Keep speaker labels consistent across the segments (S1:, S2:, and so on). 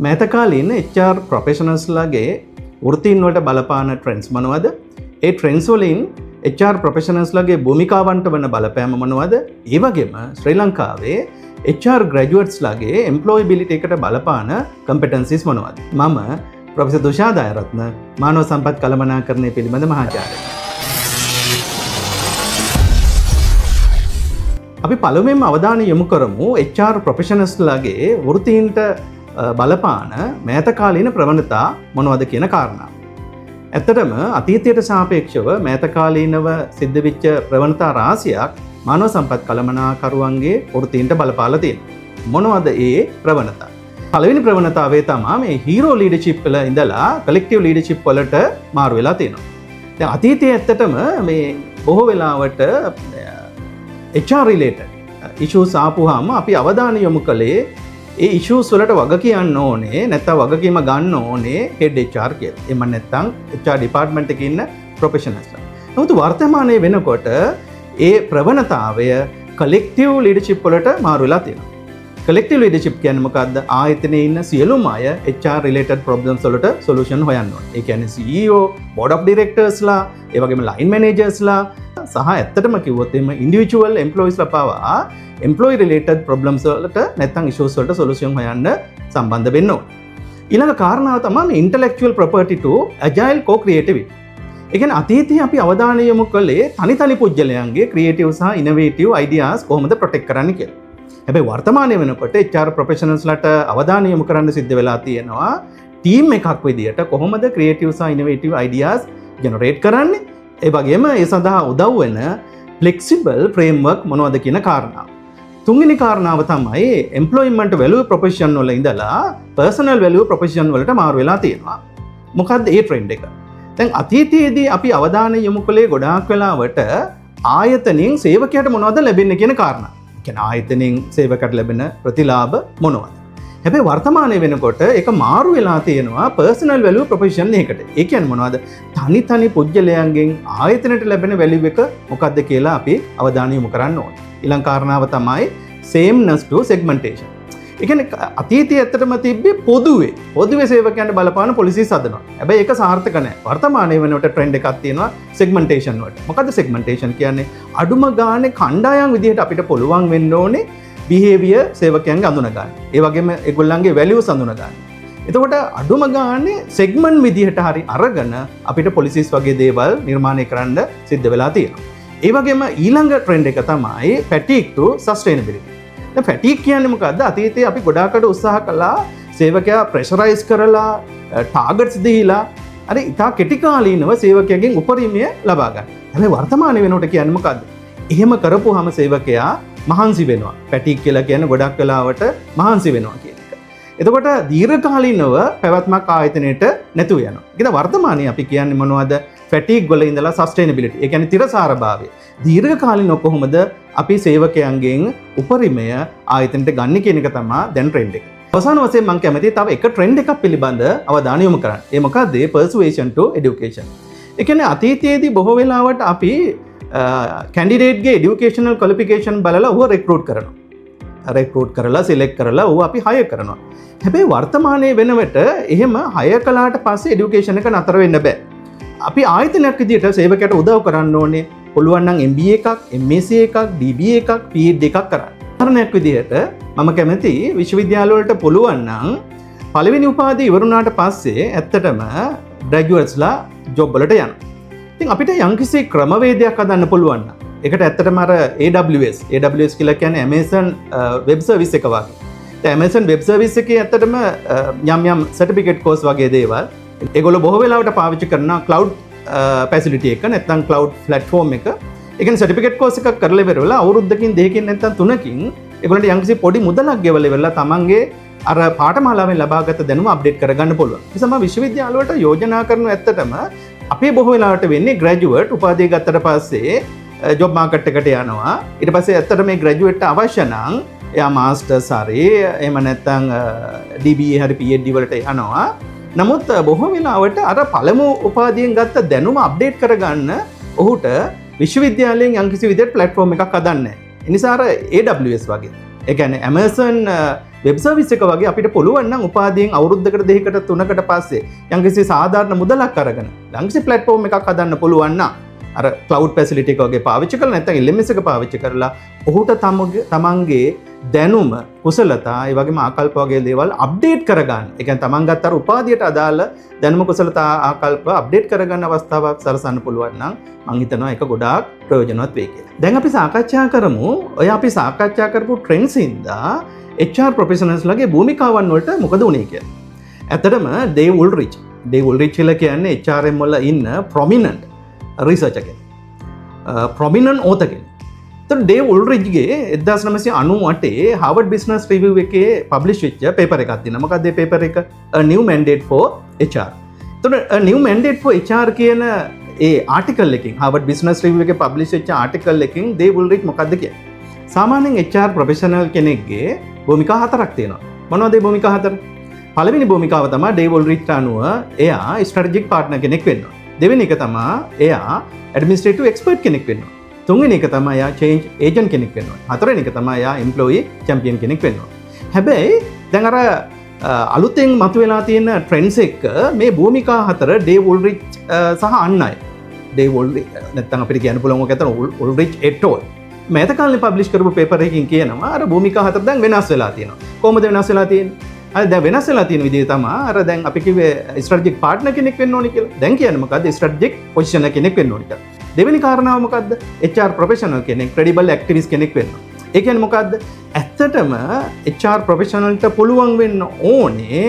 S1: මෑතකාලීන HR ප්‍රොෆෙෂනල්ස්ලාගේ වෘත්තීන් වලට බලපාන trends මොනවද? ඒ ට්‍රෙන්ඩ්ස් වලින් HR ප්‍රොෆෙෂනල්ස්ලාගේ භූමිකාවන්ට වන බලපෑම මොනවද? ඒ වගේම ශ්‍රී ලංකාවේ HR ග්‍රැජුවේට්ස්ලාගේ එම්ප්ලොයබිලිටි එකට බලපාන කම්පිටන්සිස් මොනවද? මම ප්‍රොෆෙසර් දුෂා දයරත්න මානව සම්පත් කළමනාකරණය පිළිබඳ මහාචාර්යයෙක්. අපි පළමුවෙන්ම අවධානය යොමු කරමු HR ප්‍රොෆෙෂනල්ස්ලාගේ වෘත්තීන්ට බලපාන මෑතකාලීන ප්‍රවණතා මොනවද කියන කාරණා. ඇත්තටම අතීතයට සාපේක්ෂව මෑතකාලීනව සිද්ධ වෙච්ච ප්‍රවණතා රාශියක් මානව සම්පත් කළමනාකරුවන්ගේ වෘත්තීන්ට බලපාලා තියෙනවා. මොනවද ඒ ප්‍රවණතා? පළවෙනි ප්‍රවණතාවය තමයි මේ හීරෝ ලීඩර්ෂිප් වල ඉඳලා කලෙක්ටිව් ලීඩර්ෂිප් වලට මාරු වෙලා තියෙනවා. දැන් අතීතයේ ඇත්තටම මේ බොහෝ වෙලාවට HR related issues ආපුවාම අපි අවධානය යොමු කළේ ඒ issues වලට වග කියන්න ඕනේ නැත්නම් වගකීම ගන්න ඕනේ head HR කියලා. එහෙම නැත්නම් HR department එකේ ඉන්න professionalsලා. නමුත් වර්තමානයේ වෙනකොට ඒ ප්‍රවණතාවය collective leadership වලට මාරු වෙලා තියෙනවා. collective leadership කියන්නේ මොකද්ද? ආයතනයේ ඉන්න සියලුම අය HR related problems වලට solution හොයන්න ඕනේ. ඒ කියන්නේ CEO, board of directorsලා, ඒ වගේම line managersලා සහ ඇත්තටම කිව්වොත් එimhe individual employeesලා පවා employee related problems වලට නැත්නම් issues වලට solution හොයන්න සම්බන්ධ වෙන්න ඕනේ. ඊළඟ කාරණාව තමයි intellectual property to agile co-creativity. ඒ කියන්නේ අතීතයේ අපි අවධානය යොමු කළේ තනි පුජ්‍යලයන්ගේ creative සහ innovative ideas කොහොමද protect කරන්න කියලා. හැබැයි වර්තමානයේ වෙනකොට HR professionalsලාට අවධානය යොමු කරන්න සිද්ධ වෙලා තියෙනවා team එකක් විදියට කොහොමද creative සහ innovative ideas generate කරන්නේ. ඒ වගේම ඒ සඳහා උදව් වෙන flexible framework මොනවද කියන කාරණාව. තුන්වෙනි කාරණාව තමයි employment value proposition වල ඉඳලා personal value proposition වලට මාරු වෙලා තියෙනවා. මොකද්ද ඒ trend එක? දැන් අතීතයේදී අපි අවධානය යොමු කළේ ගොඩාක් වෙලාවට ආයතනයෙන් සේවකයාට මොනවද ලැබෙන්නේ කියන කාරණා. ඒ කියන්නේ ආයතනයෙන් සේවකයාට ලැබෙන ප්‍රතිලාභ මොනවද? හැබැයි වර්තමානයේ වෙනකොට ඒක මාරු වෙලා තියෙනවා personal value proposition එකකට. ඒ කියන්නේ මොනවද? තනි පුජ්‍යලයන්ගෙන් ආයතනයට ලැබෙන value එක මොකද්ද කියලා අපි අවධානය යොමු කරන්න ඕනේ. ඊළඟ කාරණාව තමයි sameness to segmentation. ඒ කියන්නේ අතීතයේ ඇත්තටම තිබ්බේ පොදුවේ සේවකයන්ට බලපාන policies හදනවා. හැබැයි ඒක සාර්ථක නැහැ. වර්තමානයේ වෙනකොට trend එකක් තියෙනවා segmentation වලට. මොකද්ද segmentation කියන්නේ? අඩුම ගානේ කණ්ඩායම් විදිහට අපිට පුළුවන් වෙන්න ඕනේ behavior සේවකයන්ගේ අඳුන ගන්න. ඒ වගේම ඒගොල්ලන්ගේ values අඳුන ගන්න. එතකොට අඩුම ගානේ segment විදිහට හරි අරගෙන අපිට policies වගේ දේවල් නිර්මාණය කරන්න සිද්ධ වෙලා තියෙනවා. ඒ වගේම ඊළඟ ට්‍රෙන්ඩ් එක තමයි fatigue to sustainability. දැන් fatigue කියන්නේ මොකද්ද? අතීතයේ අපි ගොඩාක්කට උත්සාහ කළා සේවකයා ප්‍රෙෂරයිස් කරලා ටාගට්ස් දීලා අර ඉතා කෙටි කාලීනව සේවකයාගෙන් උපරිමය ලබා ගන්න. හැබැයි වර්තමානයේ වෙනකොට කියන්නේ මොකද්ද? එහෙම කරපුවාම සේවකයා මහන්සි වෙනවා. fatigue කියලා කියන්නේ ගොඩක් වෙලාවට මහන්සි වෙනවා කියන එක. එතකොට දීර්ඝකාලීනව පැවැත්මක් ආයතනයේට නැතුව යනවා. ඒකද වර්තමානයේ අපි කියන්නේ මොනවද? fatigue වල ඉඳලා sustainability. ඒ කියන්නේ තිරසාරභාවය. දීර්ඝකාලීනව කොහොමද අපි සේවකයන්ගෙන් උපරිමය ආයතනයට ගන්න කියන එක තමයි දැන් trend එක. අවසාන වශයෙන් මම කැමතියි තව එක trend එකක් පිළිබඳ අවධානය යොමු කරන්න. ඒ මොකද්ද? persuasion to education. ඒ කියන්නේ අතීතයේදී බොහෝ වෙලාවට අපි කැන්ඩිඩේට්ගේ එඩියුකේෂනල් ක්වොලිෆිකේෂන් බලලා ඌව රෙක්රූට් කරලා සිලෙක්ට් කරලා ඌව අපි හයර් කරනවා. හැබැයි වර්තමානයේ වෙනකොට එහෙම හයර් කළාට පස්සේ එඩියුකේෂන් එක නතර වෙන්න බෑ. අපි ආයතනයක් විදිහට සේවකයට උදව් කරන්න ඕනේ. පුළුවන් නම් MBA එකක්, MSc එකක්, DBA එකක්, PhD එකක් කරන්න. උදාහරණයක් විදිහට මම කැමති විශ්වවිද්‍යාල වලට පුළුවන් නම් පළවෙනි උපාධිය ඉවරුණාට පස්සේ ඇත්තටම ග්‍රැජුවේට්ස්ලා ජොබ් වලට යනවා. ඉතින් අපිට යම්කිසි ක්‍රමවේදයක් හදන්න පුළුවන් නම් ඒකට ඇත්තටම අර AWS කියලා කියන්නේ Amazon Web Service එක වගේ. ඒ Amazon Web Service එකේ ඇත්තටම යම් certificate course වගේ දේවල් ඒගොල්ලෝ බොහෝ වෙලාවට පාවිච්චි කරන cloud facility එක නැත්නම් cloud platform එක. ඒ කියන්නේ certificate course එකක් කරලා ඉවරලා අවුරුද්දකින් දෙකකින් නැත්නම් තුනකින් ඒගොල්ලන්ට යම්කිසි පොඩි මුදලක් ගෙවලා ඉවරලා තමන්ගේ අර පාඨමාලාවෙන් ලබාගත් දැනුම අප්ඩේට් කරගන්න පුළුවන්. ඒ නිසා විශ්වවිද්‍යාල වලට යෝජනා කරන ඇත්තටම අපේ බොහෝ වෙලාවට වෙන්නේ ග්‍රැජුවේට් උපාධිය ගත්තට පස්සේ ජොබ් මාකට් එකට යනවා. ඊට පස්සේ ඇත්තට මේ ග්‍රැජුවේට් අවශ්‍ය නම් එයා මාස්ටර්ස් හරි එහෙම නැත්නම් DBA හරි PhD වලට යනවා. නමුත් බොහෝ වෙලාවට අර පළමු උපාධියෙන් ගත්ත දැනුම අප්ඩේට් කරගන්න ඔහුට විශ්වවිද්‍යාලයෙන් යම්කිසි විදිහට ප්ලැට්ෆෝම් එකක් හදන්නේ නැහැ. ඒ නිසා අර AWS වගේ ඒ කියන්නේ Amazon වෙබ් සර්විස් එක වගේ අපිට පුළුවන් නම් උපාධියෙන් අවුරුද්දකට දෙකකට තුනකට පස්සේ යම්කිසි සාධාරණ මුදලක් අරගෙන යම්කිසි ප්ලැට්ෆෝම් එකක් හදන්න පුළුවන් නම් අර ක්ලවුඩ් ෆැසිලිටි එක වගේ පාවිච්චි කරලා නැත්නම් LMS එක පාවිච්චි කරලා ඔහුට තමන්ගේ දැනුම කුසලතා ඒ වගේම ආකල්ප වගේ දේවල් අප්ඩේට් කරගන්න. ඒ කියන්නේ තමන් ගත්ත අර උපාධියට අදාළ දැනුම කුසලතා ආකල්ප අප්ඩේට් කරගන්න අවස්ථාවක් සලසන්න පුළුවන් නම් මම හිතනවා ඒක ගොඩාක් ප්‍රයෝජනවත් වෙයි කියලා. දැන් අපි සාකච්ඡා කරමු ඔය අපි සාකච්ඡා කරපු ට්‍රෙන්ඩ්ස් ඉඳලා HR ප්‍රොෆෙෂනල්ස් ලගේ භූමිකාවන් වලට මොකද උනේ කියලා. ඇත්තටම ඩේව් උල්රිච් කියලා කියන්නේ HRM වල ඉන්න ප්‍රොමිනන්ට් රිසර්චර් කෙනෙක්. ප්‍රොමිනන්ට් ඕතර් කෙනෙක්. तो डेव उल्रिज्गे 1998 हार्वर्ड बिजनेस रिव्यू के पब्लिश වෙච්ච පේපර් එකක් තියෙනවා. මොකක්ද මේ පේපර් එක? A new mandate for HR. तो a new mandate for HR කියන ඒ ආටිකල් එකකින් हार्वर्ड बिजनेस रिव्यू එකේ පබ්ලිෂ් වෙච්ච ආටිකල් එකකින් දේව් උල්රිච් මොකක්ද කියන්නේ? සාමාන්‍යයෙන් HR ප්‍රොෆෙෂනල් කෙනෙක්ගේ භූමිකා හතරක් තියෙනවා. මොනවද මේ භූමිකා හතර? පළවෙනි භූමිකාව තමයි දේව් උල්රිච් අනුව එයා ස්ට්‍රැටජික් පාර්ට්නර් කෙනෙක් වෙන්න ඕන. දෙවෙනි එක තමයි එයා ඇඩ්මිනිස්ට්‍රේටිව් එක්ස්පර්ට් කෙනෙක් වෙන්න ඕන. තුන්වෙනි එක තමයි යා චේන්ජ් ඒජන්ට් කෙනෙක් වෙන්න ඕනේ. හතරවෙනි එක තමයි යා එම්ප්ලොයී චැම්පියන් කෙනෙක් වෙන්න ඕනේ. හැබැයි දැන් අර අලුතෙන් මතුවලා තියෙන ට්‍රෙන්ඩ්ස් එක මේ භූමිකා හතර ඩේව් උල්රිච් සහ අන් අය. ඩේව් උල්රිච් නැත්තම් අපිට කියන්න පුළුවන් ඔක ඇත්තට උල්රිච් එටෝල්. මේත කාලේ පබ්ලිෂ් කරපු පේපර් එකකින් කියනවා අර භූමිකා හතර දැන් වෙනස් වෙලා තියෙනවා. කොහොමද වෙනස් වෙලා තියෙන්නේ? අර දැන් වෙනස් වෙලා තියෙන විදිහ තමයි අර දැන් අපි කිව්වේ ස්ට්‍රැටජික් පාර්ට්නර් කෙනෙක් වෙන්න ඕනේ කියලා. දැන් කියන්නේ මොකද්ද? ස්ට්‍රැටජික් පොසිෂන් කෙනෙක් වෙන්න ඕනේ කියලා. දෙවෙනි කාරණාව මොකද්ද? HR ප්‍රොෆෙෂනල් කෙනෙක්, ක්‍රෙඩිබල් ඇක්ටිවිස්ට් කෙනෙක් වෙන්න. ඒ කියන්නේ මොකද්ද? ඇත්තටම HR ප්‍රොෆෙෂනල්ට පුළුවන් වෙන්න ඕනේ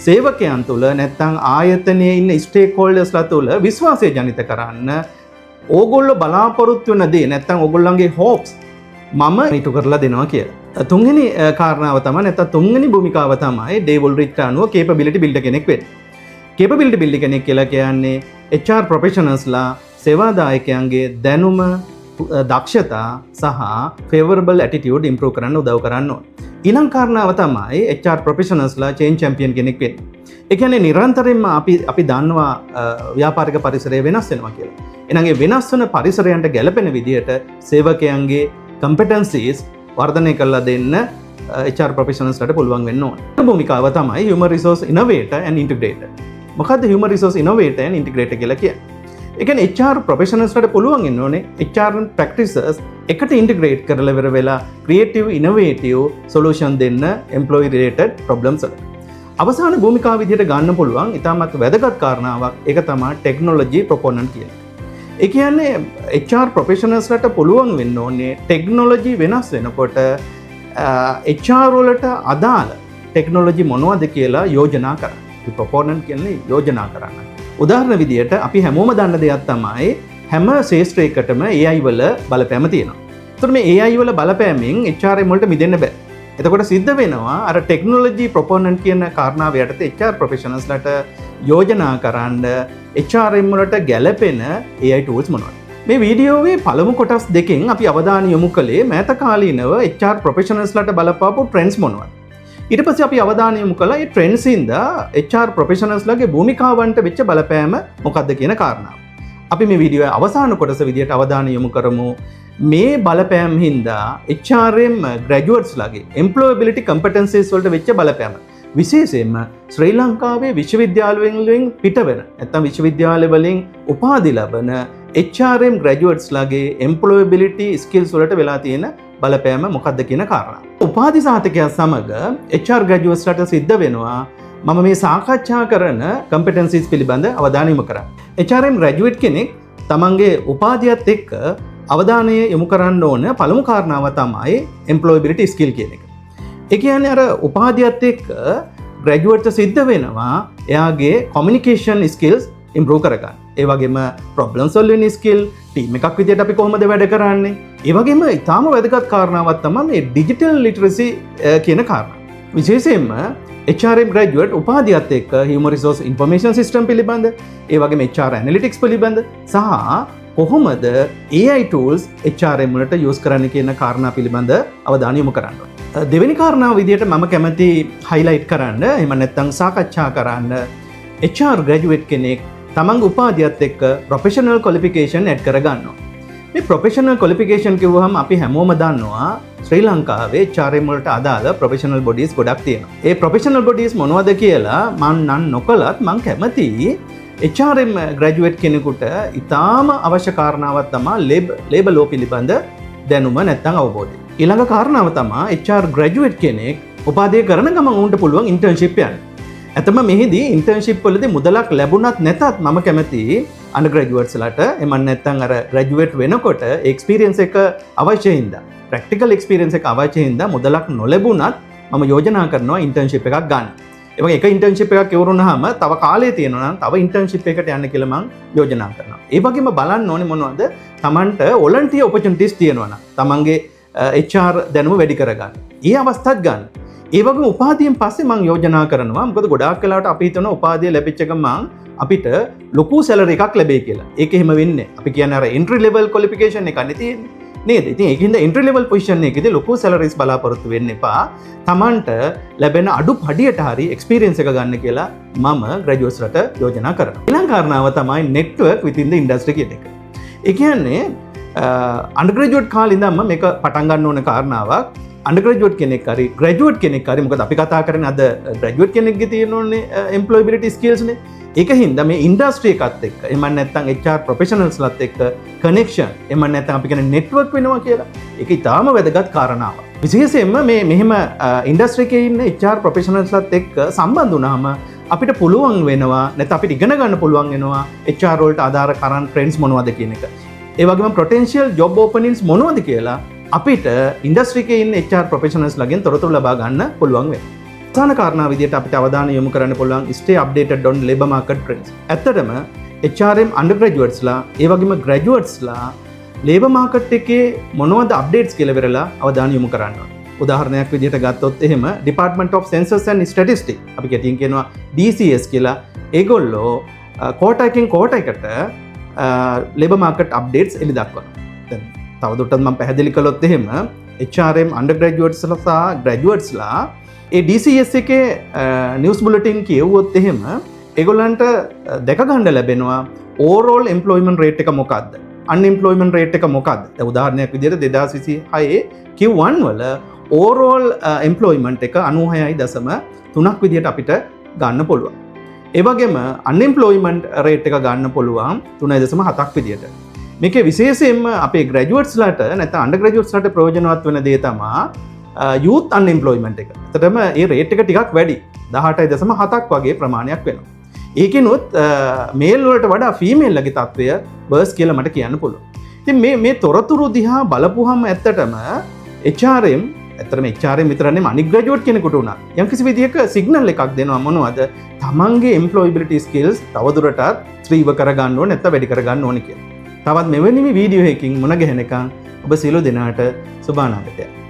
S1: සේවකයන් තුළ නැත්නම් ආයතනයේ ඉන්න ස්ටේක් හෝල්ඩර්ස්ලා තුළ විශ්වාසය ජනිත කරන්න ඕගොල්ලෝ බලාපොරොත්තු වෙන දේ නැත්නම් ඕගොල්ලන්ගේ හොප්ස් මම ඉටු කරලා දෙනවා කියලා. තුන්වෙනි කාරණාව තමයි නැත්නම් තුන්වෙනි භූමිකාව තමයි ඩේව් උල්රිච් අනුව කේපබිලිටි බිල්ඩර් කෙනෙක් වෙන්න. කේපබිලිටි බිල්ඩර් කෙනෙක් කියලා කියන්නේ HR ප්‍රොෆෙෂනල්ස්ලා සේවාදායකයන්ගේ දැනුම දක්ෂතා සහ ෆේවරබල් ඇටිටියුඩ් ඉම්ප්‍රූව් කරන්න උදව් කරන්න ඕන. ඊළඟ කාරණාව තමයි HR ප්‍රොෆෙෂනල්ස්ලා චේන්ජ් චැම්පියන් කෙනෙක් වෙන්න. ඒ කියන්නේ නිරන්තරයෙන්ම අපි දන්නවා ව්‍යාපාරික පරිසරය වෙනස් වෙනවා කියලා. එහෙනම් ඒ වෙනස් වෙන පරිසරයන්ට ගැලපෙන විදිහට සේවකයන්ගේ කම්පිටන්සිස් වර්ධනය කරලා දෙන්න HR ප්‍රොෆෙෂනල්ස්ලාට පුළුවන් වෙන්න ඕන. භූමිකාව තමයි human resource innovator and integrator. මොකද්ද human resource innovator and integrator කියලා කියන්නේ? ඒ කියන්නේ HR ප්‍රොෆෙෂනල්ස්ලාට පුළුවන් වෙන්න ඕනේ HR practices එකට ඉන්ටිග්‍රේට් කරලා ඉවර වෙලා ක්‍රියේටිව් ඉනෝවේටිව් සොලියුෂන් දෙන්න එම්ප්ලොයී රිලේටඩ් ප්‍රොබ්ලම්ස් වලට. අවසාන භූමිකාව විදිහට ගන්න පුළුවන් ඉතාමත් වැදගත් කාරණාවක් ඒක තමයි ටෙක්නොලොජි ප්‍රොපොනන්ට් කියන්නේ. ඒ කියන්නේ HR ප්‍රොෆෙෂනල්ස්ලාට පුළුවන් වෙන්න ඕනේ ටෙක්නොලොජි වෙනස් වෙනකොට HR වලට අදාළ ටෙක්නොලොජි මොනවද කියලා යෝජනා කරන්න. ඒ ප්‍රොපොනන්ට් කියන්නේ යෝජනා කරන්න. උදාහරණ විදියට අපි හැමෝම දන්න දෙයක් තමයි හැම ශේෂ්ත්‍රයකටම AI වල බලපෑම තියෙනවා. ඒතකොට මේ AI වල බලපෑමෙන් HRM වලට මිදෙන්න බෑ. එතකොට සිද්ධ වෙනවා අර ටෙක්නොලොජි ප්‍රොපොනන්ට් කියන කාරණාව යටතේ HR ප්‍රොෆෙෂනල්ස්ලාට යෝජනා කරන්න HRM වලට ගැළපෙන AI tools මොනවද? මේ වීඩියෝවේ පළමු කොටස් දෙකෙන් අපි අවධානය යොමු කළේ මෑත කාලීනව HR ප්‍රොෆෙෂනල්ස්ලාට බලපාපු ට්‍රෙන්ඩ්ස් මොනවද? ඊට පස්සේ අපි අවධානය යොමු කළා මේ ට්‍රෙන්ඩ්ස් ඉඳලා HR ප්‍රොෆෙෂනල්ස්ලාගේ භූමිකාවන්ට වෙච්ච බලපෑම මොකක්ද කියන කාරණාව. අපි මේ වීඩියෝවේ අවසාන කොටස විදිහට අවධානය යොමු කරමු මේ බලපෑම් හින්දා HRM ග්‍රැජුවේට්ස්ලාගේ employability competencies වලට වෙච්ච බලපෑම. විශේෂයෙන්ම ශ්‍රී ලංකාවේ විශ්වවිද්‍යාල වලින් පිටවෙන නැත්නම් විශ්වවිද්‍යාල වලින් උපාධි ලබන HRM ග්‍රැජුවේට්ස්ලාගේ employability skills වලට වෙලා තියෙන බලපෑම මොකක්ද කියන කාරණා. උපාධි සාධකයක් සමග HR ග්‍රැජුවේට්ස්ලාට සිද්ධ වෙනවා මම මේ සාකච්ඡා කරන competencies පිළිබඳ අවධානය යොමු කරා. HRM ග්‍රැජුවේට් කෙනෙක් තමන්ගේ උපාධියත් එක්ක අවධානය යොමු කරන්න ඕන පළමු කාරණාව තමයි employability skill කියන එක. ඒ කියන්නේ අර උපාධියත් එක්ක ග්‍රැජුවේට්ට සිද්ධ වෙනවා එයාගේ communication skills improve කරගන්න. ඒ වගේම problem solving skill, team එකක් විදියට අපි කොහොමද වැඩ කරන්නේ? ඒ වගේම ඊටාම වැදගත් කාරණාවක් තමයි මේ digital literacy කියන කාරණා. විශේෂයෙන්ම HRM graduate උපාධියත් එක්ක human resource information system පිළිබඳ, ඒ වගේම HR analytics පිළිබඳ සහ කොහොමද AI tools HRM වලට use කරන්න කියන කාරණා පිළිබඳ අවධානය යොමු කරන්න ඕනේ. දෙවෙනි කාරණාව විදියට මම කැමති highlight කරන්න, එහෙම නැත්නම් සාකච්ඡා කරන්න HR graduate කෙනෙක් තමන්ගේ උපාධියත් එක්ක professional qualification add කරගන්නවා. මේ ප්‍රොෆෙෂනල් ක්වොලිෆිකේෂන් කිව්වහම අපි හැමෝම දන්නවා ශ්‍රී ලංකාවේ HRM වලට අදාළ ප්‍රොෆෙෂනල් බොඩීස් ගොඩක් තියෙනවා. ඒ ප්‍රොෆෙෂනල් බොඩීස් මොනවද කියලා මම නම් නොකලත් මම කැමති HRM ග්‍රැජුවේට් කෙනෙකුට ඉතාම අවශ්‍ය කාරණාවක් තමයි ලේබර් ලෝ පිළිබඳ දැනුම නැත්නම් අවබෝධය. ඊළඟ කාරණාව තමයි HR ග්‍රැජුවේට් කෙනෙක් උපාධිය කරන ගමන් උන්ට පුළුවන් ඉන්ටර්න්ෂිප් යන්න. ඇතම මෙහිදී ඉන්ටර්න්ෂිප් වලදී මුදලක් ලැබුණත් නැතත් මම කැමති අන්ඩර්ග්‍රැජුවේට්ස්ලාට එමන් නැත්නම් අර ග්‍රැජුවේට් වෙනකොට එක්ස්පීරියන්ස් එක අවශ්‍ය හින්දා ප්‍රැක්ටිකල් එක්ස්පීරියන්ස් එක අවශ්‍ය හින්දා මුදලක් නොලැබුණත් මම යෝජනා කරනවා ඉන්ටර්න්ෂිප් එකක් ගන්න. ඒ වගේ එක ඉන්ටර්න්ෂිප් එකක් ඉවරුනහම තව කාලය තියෙනවා නම් තව ඉන්ටර්න්ෂිප් එකකට යන්න කියලා මම යෝජනා කරනවා. ඒ වගේම බලන්න ඕනේ මොනවද? Tamanට වොලන්ටියර් ඔපචුනිටිස් තියෙනවා නම් තමන්ගේ HR දැනුම වැඩි කරගන්න. ඒ අවස්ථාත් ගන්න. ඒ වගේම උපාධියෙන් පස්සේ මම යෝජනා කරනවා මොකද ගොඩාක් වෙලාවට අපි හිතන උපාධිය ලැබිච්ච ගමන් අපිට ලොකු සැලරි එකක් ලැබෙයි කියලා. ඒක එහෙම වෙන්නේ. අපි කියන්නේ අර එන්ට්‍රි ලෙවල් ක්වොලිෆිකේෂන් එකක් නේ තියෙන්නේ. නේද? ඉතින් ඒකින්ද එන්ට්‍රි ලෙවල් පොසිෂන් එකේදී ලොකු සැලරිස් බලාපොරොත්තු වෙන්න එපා. Tamanට ලැබෙන අඩු පඩියට හරි එක්ස්පීරියන්ස් එක ගන්න කියලා මම ග්‍රැජුවේට්ස්ලට යෝජනා කරනවා. ඊළඟ කාරණාව තමයි නෙට්වර්ක් within the industry කියන එක. ඒ කියන්නේ අන්ඩර්ග්‍රැජුවේට් කාලේ ඉඳන්ම මේක පටන් ගන්න ඕන කාරණාවක්. අන්ඩර්ග්‍රැජුවේට් කෙනෙක් හරි ග්‍රැජුවේට් කෙනෙක් හරි මොකද අපි කතා කරන්නේ අද ග්‍රැජුවේට් කෙනෙක්ගේ තියෙනෝනේ එම්ප්ලොයබිලිටි ස්කිල්ස් නේ. ඒක හින්දා මේ ඉන්ඩස්ට්‍රි එකත් එක්ක එහෙම නැත්නම් HR ප්‍රොෆෙෂනල්ස්ලත් එක්ක කනෙක්ෂන් එහෙම නැත්නම් අපි කියන්නේ නෙට්වර්ක් වෙනවා කියලා. ඒක ඊටාම වැදගත් කාරණාවක්. විශේෂයෙන්ම මේ මෙහෙම ඉන්ඩස්ට්‍රි එකේ ඉන්න HR ප්‍රොෆෙෂනල්ස්ලත් එක්ක සම්බන්ධ වුණාම අපිට පුළුවන් වෙනවා නැත්නම් අපිට ඉගෙන ගන්න පුළුවන් වෙනවා HR වලට අදාළ කරන්ට් ට්‍රෙන්ඩ්ස් මොනවද කියන එක. ඒ වගේම පොටෙන්ෂියල් ජොබ් ඕපනින්ග්ස් මොනවද කියලා අපිට ඉන්ඩස්ට්‍රි එකේ ඉන්න HR ප්‍රොෆෙෂනල්ස් ළගෙන් තොරතුරු ලබා ගන්න පුළුවන් වෙනවා. ප්‍රධාන කාරණා විදිහට අපිට අවධානය යොමු කරන්න පුළුවන් stay updated on labor market trends. ඇත්තටම HRM undergraduatesලා ඒ වගේම graduatesලා labor market එකේ මොනවද updates කියලා වෙරලා අවධානය යොමු කරන්න ඕනේ. උදාහරණයක් විදිහට ගත්තොත් එහෙම Department of Census and Statistics අපි ගැටින් කියනවා DCS කියලා. ඒගොල්ලෝ කෝටා එකෙන් කෝටා එකට labor market updates එලි දක්වනවා. දැන් තවදුරටත් මම පැහැදිලි කළොත් එහෙම HRM undergraduatesලා සහ graduatesලා ඒ DCS එකේ නිවුස් බුලටින් කියවුවොත් එහෙම ඒගොල්ලන්ට දැක ගන්න ලැබෙනවා ඕවර්ऑल එම්ප්ලොයිමන්ට් රේට් එක මොකක්ද අන්එම්ප්ලොයිමන්ට් රේට් එක මොකක්ද. දැන් උදාහරණයක් විදිහට 2026 Q1 වල ඕවර්ऑल එම්ප්ලොයිමන්ට් එක 96.3ක් විදිහට අපිට ගන්න පුළුවන්. ඒ වගේම අන්එම්ප්ලොයිමන්ට් රේට් එක ගන්න පුළුවන් 3.7ක් විදිහට. මේකේ විශේෂයෙන්ම අපේ ග්‍රැජුවේට්ස්ලාට නැත්නම් අන්ඩර්ග්‍රැජුවේට්ස්ලාට ප්‍රයෝජනවත් වෙන දේ තමයි යූත් අන්එම්ප්ලොයිමන්ට් එක. ඇත්තටම ඒ රේට් එක ටිකක් වැඩි. 18.7ක් වගේ ප්‍රමාණයක් වෙනවා. ඒකිනුත් මේල් වලට වඩා ෆීමේල්ලගේ තත්ත්වය බර්ස් කියලා මට කියන්න පුළුවන්. ඉතින් මේ තොරතුරු දිහා බලපුවහම ඇත්තටම HRM විතරක් නෙමෙයි අනිත් ග්‍රැජුවේට් කෙනෙකුට උනා යම්කිසි විදියක සිග්නල් එකක් දෙනවා මොනවද තමන්ගේ එම්ප්ලොයබිලිටි ස්කිල්ස් තවදුරටත් ත්‍රිව කරගන්න ඕනේ නැත්නම් වැඩි කරගන්න ඕනේ කියලා. තවත් මෙවැනි වීඩියෝ එකකින් මුණ ගැහෙනකන් ඔබ සියලු දෙනාට සුබ අනාගතයක්.